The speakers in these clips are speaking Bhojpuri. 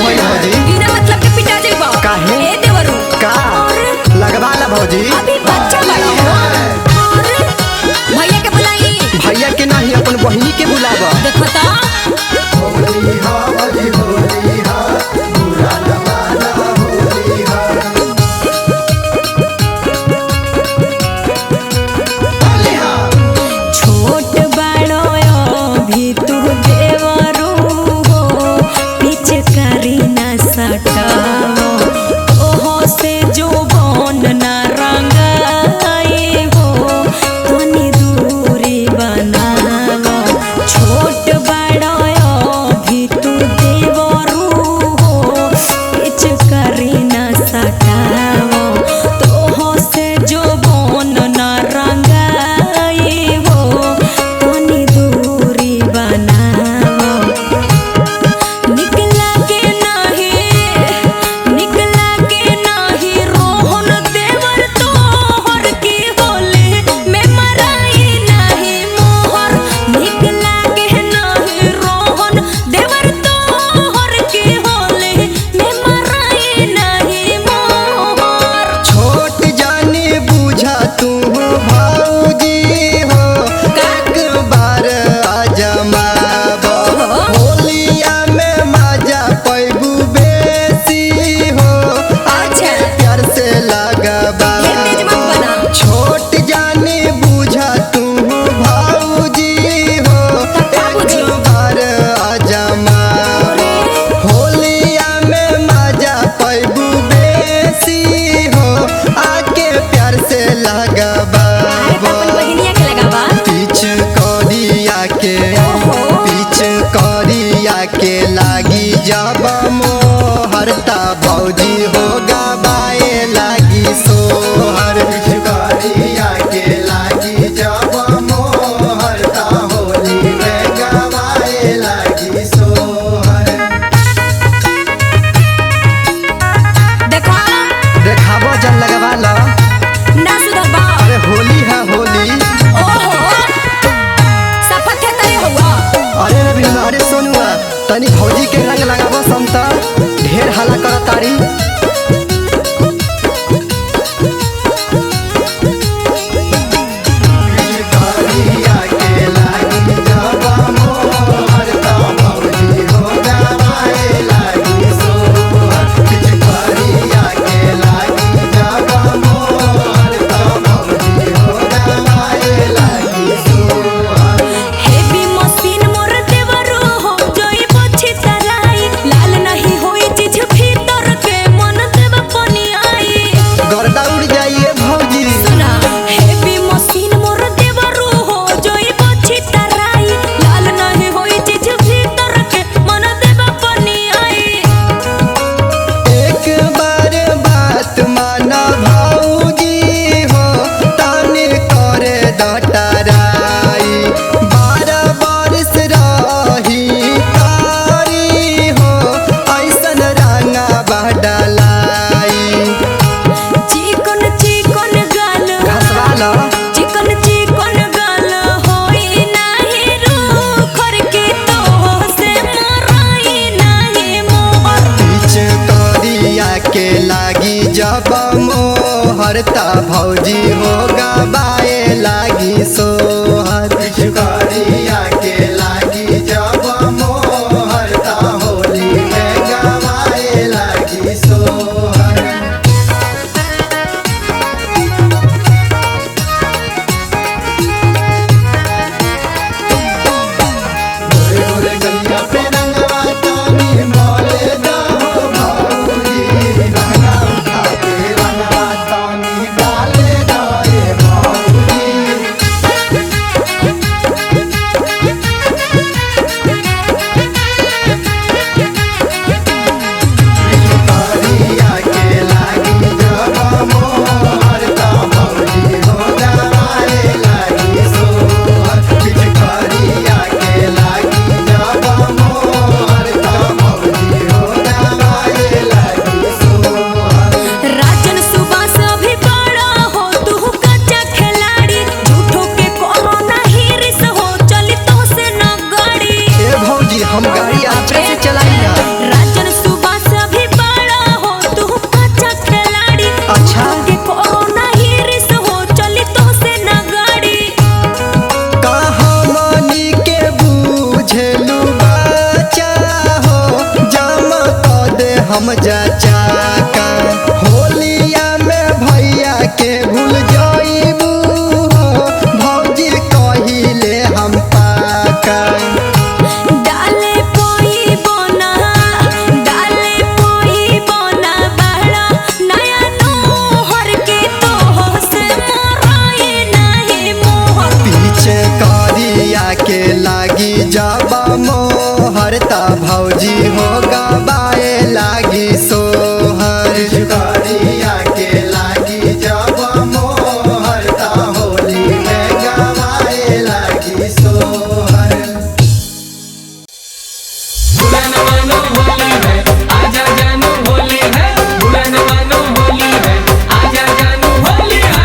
भइल भौजी? बिना मतलब के पिटा जाइबा। काहे? ए देवरू का लगवा ला भौजी? अभी बच्चा बड़ा हो। अरे भैया के बुलाई। भैया के नहीं अपन बहिनी के बुलावा। देखो तो होली हा होली होली हा बुरा न माना होली हा होली हा छोट बड़ो अभी तू देवरू हो पिचकारी न सटाओ ओहो से जो बन न रंगाई हो तनी दूरी बनाओ। छोट बड़ो अभी तू देवरू हो पिचकारी न सटाओ तोहो से जो बन न रंगाई हो तनी दूरी बनाओ। निकला के नाही रोहन देवर तोहर की होली में मराई नहीं मोहर। निकला के नाही रोहन देवर तोहर की होली में मराई नहीं मोहर। छोट जाने बुझा तू भौजी हो एक बार आजमाबो होलिया में मजा पैबू बेसी हो आके प्यार से लगबा। ये तेज मत बना। छोट जाने बुझा तू भौजी हो एक बार आजमाबो होलिया में मजा पैबू बेसी हो आके प्यार से लगबा। अपन बहिनिया के लगावा। पीछ करिया के लागी जब मोहरता भौजी हो गबाए लागी सोहर। पिचकारिया के लागी जब मोहरता होली में गवाए लागी सोहर देखा देखाबो जन लगवा ला। ना सुधरबा। अरे होली है होली। ओहो सफत है तय हुआ। अरे रविंद्र अरे सोनुआ तनी भौजी के रंग लगाबो समता ढेर हल्ला करत तारी। पिचकारिया के लागी जब मोहरता भौजी हो गवाए लागी सोहर पिचकारिया के लागी जब मोहरता भौजी हो गवाए लागी सोहर हेवी मशीन मोर देवरू हो जोई पछी तराई लाल नहीं होई चीज भीतर के मन देव पनी आई। गर्दा उड़ जाइए भौजी। सुना हेवी मशीन मोर देवरू हो जोई पछी तराई लाल नहीं होई चीज भीतर के मन देव पनी आई। एक बार बात माना भौजी हो ताने करे दटराई 12 बरस रही तारी हो ऐसन रंगा बडलाई। चिकन चिकन गाल घसवा ला। चिकन चिकन गाल होई नाही रूखर के तो से मराई नहीं मोहर। पीछ करिया के लागी जब मोहरता भौजी हो गबाए लागी सोहर। पिचकारिया के लागी जब मोहरता होली में गवाए लागी सोहर गोरे गोरे गलिया पे रंगवा तानी मोले दहो भौजी रंगा उठा के रंगवा तानी डाले दाए भौजी हम चाका होलिया में भैया के भूल जाइबू हो भौजी कहिले हम पाका डाले पोई बोना बड़ा नया नोहर के तो से मोराए नहीं मोह पीछे करिया के लागी जब मोहर ता भौजी हो गबाए लागी सोहर करिया के लागी जब मोहर ता होली में गवाए लागी सोहर। बुलान मानो होली है आजा जानू होली है बुलान मानो होली है आजा जानू होली है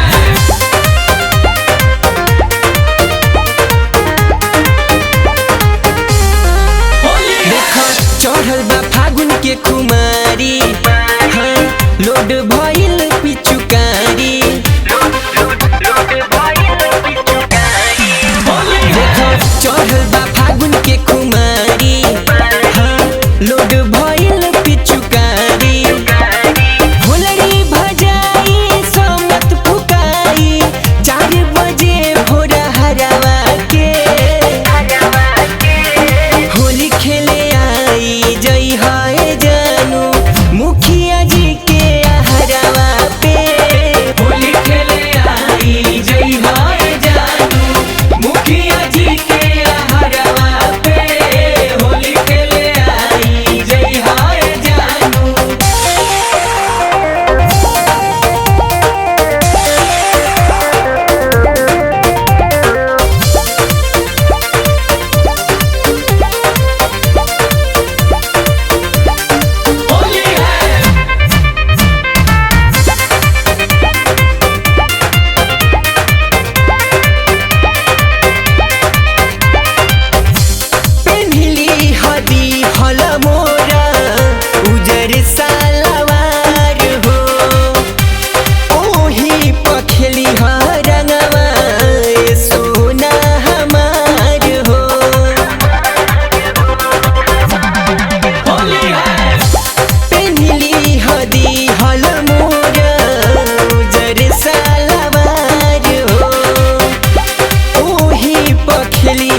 होली देखो चढ़ल बा फागुन के कुमारी हाँ लोड भइल पिचुकारी देखो चढ़ल बा फागुन के कुमारी हाँ लोड भइल पिचुकारी होलरी भजाई सोमत फुकाई 4 बजे भोर हरवा के होली खेले आई जई हाय जानू मुखिया जी के हरवा पे होली खेले आई जय हाय जानू मुखिया जी के हरवा पे होली खेले आई जय हाय जानू होली है पेन्हली हदी हल मोरा उजर सालवार हो ओही पखेली रंगवा सोना हमार हो होली है पेन्हली हदी हल मोरा उजर सालवार हो ओही पखेली